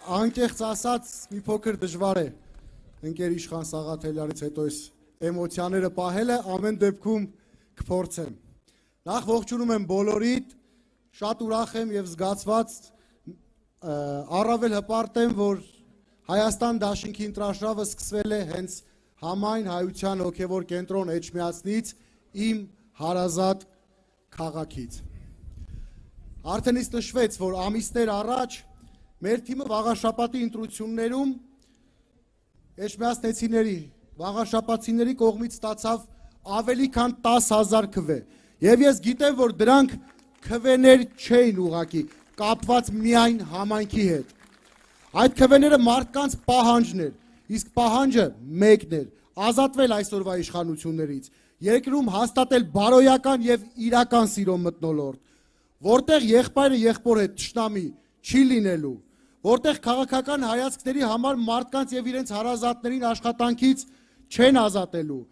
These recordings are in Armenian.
Անկեղծ ասած մի փոքր դժվար է ընկեր Իշխան Սաղաթելյանից հետո այս էմոցիաները պահելը, ամեն դեպքում կփորձեմ։ Նախ ողջունում եմ բոլորիդ, շատ ուրախ եմ եւ զգացված, առավել հպարտ եմ, որ Հայաստան դաշինքի ընտրաշավը սկսվել է հենց համայն հայության հոգևոր կենտրոն Էջմիածնից, իմ հարազատ քաղաքից։ Արդեն իսկ նշվեց, որ ամիսներ առաջ մեր թիմը վաղաշաբաթի ընտրություններում Էջմիածնեցիների, վաղաշաբաթցիների կողմից ստացավ ավելի քան 10,000 քվե։ Եվ ես գիտեմ, որ դրանք քվեներ չէին ուղղակի, կապված միայն համայնքի հետ։ Այդ քվեները մարդկանց պահանջն էր, իսկ պահանջը մեկն էր՝ ազատվել այսօրվա իշխանություններից, երկրում հաստատել բարոյական եւ իրական սիրո մթնոլորտ, որտեղ եղբայրը եղբոր հետ թշնամի չի լինելու, որտեղ քաղաքական հայացքների համար մարդկանց եւ իրենց հարազատներին աշխատանքից չեն ազատելու,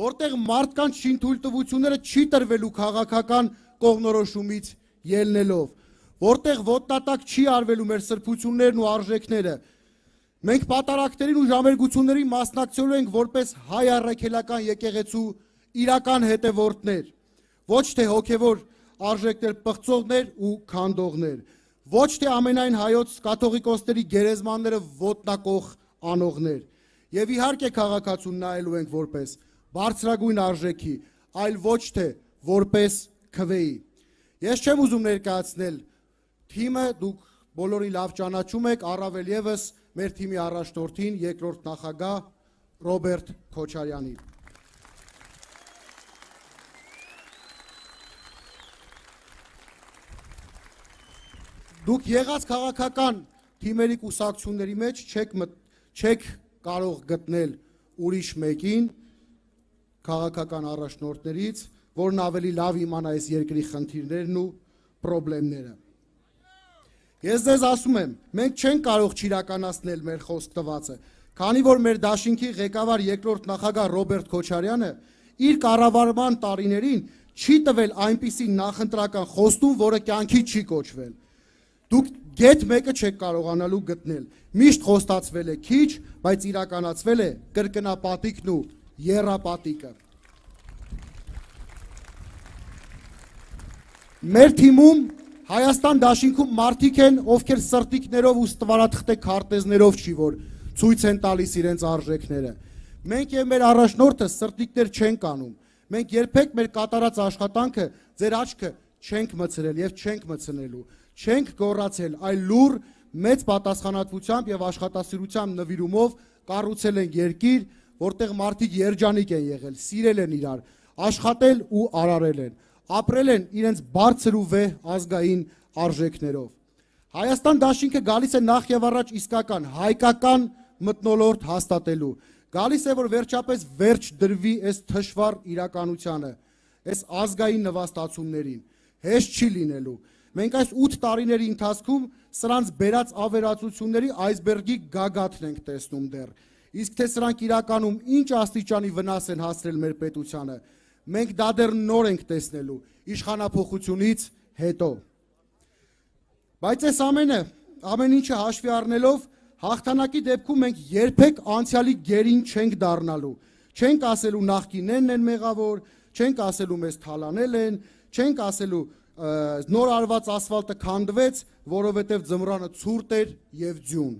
որտեղ մարդկանց շինթույլտվությունները չի տրվելու քաղաքական կողմնորոշումից ելնելով, որտեղ ոտնատակ չի արվելու մեր սրբություններն ու արժեքները։ Մենք պատարակներին ու ժամերգություններին մասնակցելու ենք որպես հայ առաքելական եկեղեցու իրական հետևորդներ, ոչ թե հոգևոր արժեքներ պղծողներ ու քանդողներ, ոչ թե ամենայն հայոց կաթողիկոսների գերեզմանները ոտնակող անողներ։ Եվ իհարկե քաղաքացուն նայելու ենք որպես բարձրագույն արժեքի, այլ ոչ թե որպես քվեի։ Ես չեմ ուզում ներկայացնել թիմը, դուք բոլորի լավ ճանաչում եք, առավել եւս մեր թիմի առաջնորդին, երկրորդ նախագահ Ռոբերտ Քոչարյանին։ Դուք եղած քաղաքական թիմերի կուսակցությունների մեջ չեք կարող գտնել ուրիշ մեկին քաղաքական առաջնորդներից, որն ավելի լավ իմանա այս երկրի խնդիրներն ու խնդիրները։ Ես ձեզ ասում եմ, մենք չենք կարող չիրականացնել մեր խոսք տվածը, քանի որ մեր դաշինքի ղեկավար երկրորդ նախագահ Ռոբերտ Քոչարյանը իր կառավարման տարիներին չի տվել այնպիսի նախընտրական խոստում, որը կյանքի չի կոչվել։ Դուք գեթ մեկը չեք կարողանալու գտնել։ Միշտ խոստացվել է քիչ, բայց իրականացվել է կրկնապատիկն ու եռապատիկը։ Մեր թիմում Հայաստան դաշինքում մարդիկ են, ովքեր սրտիկներով ու ստվարաթղթե քարտեզներով չի, որ ցույց են տալիս իրենց արժեքները։ Մենք եւ մեր առաջնորդը սրտիկներ չենք անում։ Մենք երբեք մեր կատարած աշխատանքը ձեր աչքը չենք մցրել եւ չենք մցնելու։ Չենք գոռացել, այլ լուր, մեծ պատասխանատվությամբ եւ աշխատասիրությամբ նվիրումով կառուցել են երկիր, որտեղ մարդիկ երջանիկ են եղել, սիրել են իրար, աշխատել ու արարել են, ապրել են իրենց բարձր ու վեհ ազգային արժեքներով։ Հայաստան դաշինքը գալիս է նախ եւ առաջ իսկական հայկական մթնոլորտ հաստատելու, գալիս է, որ վերջապես վերջ դրվի այս թշվառ իրականությանը, այս ազգային նվաստացումներին, հեշտ չի լինելու։ Մենք այս 8 տարիների ընթացքում սրանց բերած ավերածությունների այսբերգի գագաթն ենք տեսնում դեռ։ Իսկ թե սրանք իրականում ինչ աստիճանի վնաս են հասցրել մեր պետությանը, մենք դա դեռ նոր ենք տեսնելու իշխանափոխությունից հետո։ Բայց այս ամեն ինչը հաշվի առնելով, հաղթանակի դեպքում մենք երբեք անցյալի գերին չենք դառնալու։ Չենք ասելու նախկիններն են մեղավոր, չենք ասելու մեզ թալանել են, չենք ասելու նոր արված ասֆալտը քանդվեց, որովհետև ձմռանը ցուրտ էր եւ ձյուն։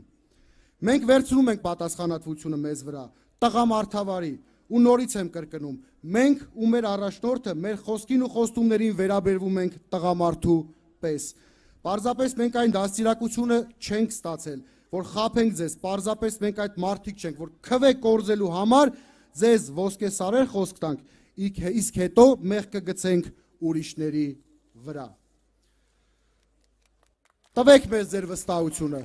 Մենք վերցնում ենք պատասխանատվությունը մեզ վրա, տղամարդավարի, ու նորից եմ կրկնում, մենք ու մեր առաջնորդը մեր խոսքին ու խոստումներին վերաբերվում ենք տղամարդու պես։ Պարզապես մենք այն դաստիարակությունը չենք ստացել, որ խաբենք ձեզ, պարզապես մենք այդ մարդիկ չենք, որ քվե կորզելու համար ձեզ ոսկե սարեր խոսք տանք, իսկ հետո մեղքը գցենք ուրիշների վրա։ Տվեք մեզ ձեր վստահությունը,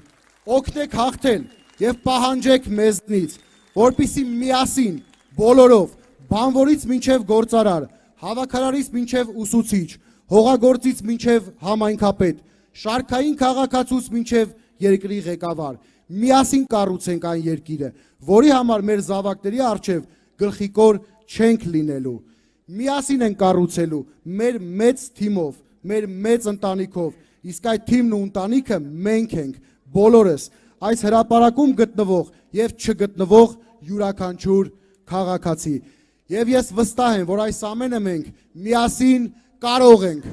օգնեք հաղթել եւ պահանջեք մեզնից, որպեսզի միասին բոլորով, բանվորից մինչև գործարար, հավաքարարից մինչև ուսուցիչ, հողագործից մինչև համայնքապետ, շարքային քաղաքացուց մինչև երկրի ղեկավար, միասին կառուցենք այն երկիրը, որի համար մեր զավակների առջև գլխիկոր չենք լինելու։ Միասին են կառուցելու մեր մեծ թիմով, մեր մեծ ընտանիքով, իսկ այդ թիմն ու ընտանիքը մենք ենք, բոլորս, այս հրապարակում գտնվող եւ չգտնվող յուրաքանչյուր քաղաքացի։ Եվ ես վստահ եմ, որ այս ամենը մենք միասին կարող ենք։